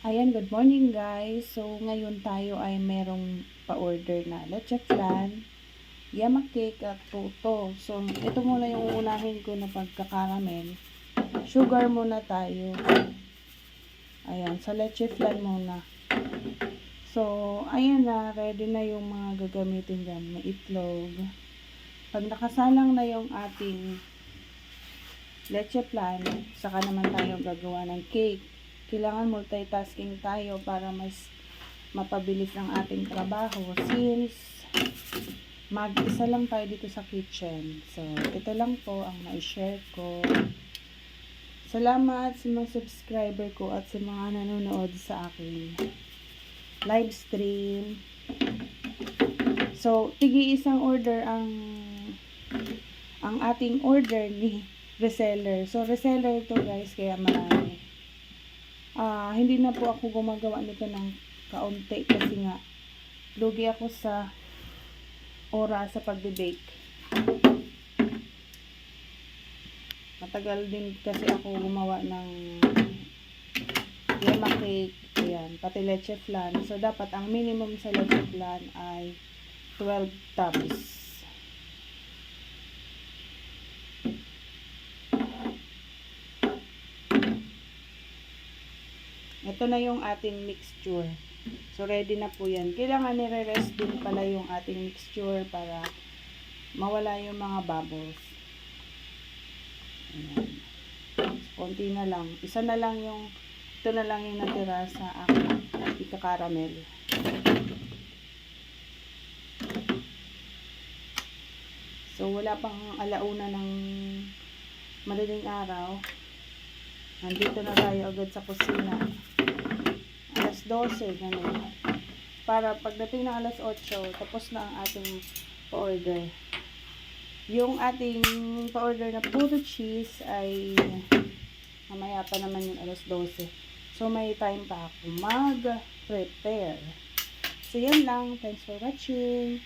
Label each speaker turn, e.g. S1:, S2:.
S1: Ayan, good morning guys. So, ngayon tayo ay merong pa-order na leche flan, yama cake at tuto. So, ito muna yung uunahin ko na pagkakaramel. Sugar muna tayo. Ayan, sa leche flan muna. So, ayan na, ready na yung mga gagamitin dyan. May itlog. Pag nakasalang na yung ating leche flan, saka naman tayo gagawa ng cake. Kailangan multitasking tayo para mas mapabilis ang ating trabaho since mag-isa lang tayo dito sa kitchen. So, ito lang po ang na-share ko. Salamat sa mga subscriber ko at sa mga nanonood sa aking live stream. So, tigi-isang order ang ating order ni reseller. So, reseller to guys, kaya marami. Hindi na po ako gumagawa nito ng kaunti kasi nga lugi ako sa oras sa pagbe-bake. Matagal din kasi ako gumawa ng yema cake, ayan, pati leche flan. So dapat ang minimum sa leche flan ay 12 tubs. Ito na yung ating mixture. So, ready na po yan. Kailangan nire-rest din pala yung ating mixture para mawala yung mga bubbles. Ayan. Konti na lang. Ito na lang yung natira sa aking ika-caramel. So, wala pang alauna ng madaling araw. Nandito na tayo agad sa kusina. Alas 12, ganun. Para pagdating ng alas 8, tapos na ang ating pa-order. Yung ating pa-order na puro cheese ay mamaya pa naman yung alas 12. So, may time pa ako mag-prepare. So, yan lang. Thanks for watching.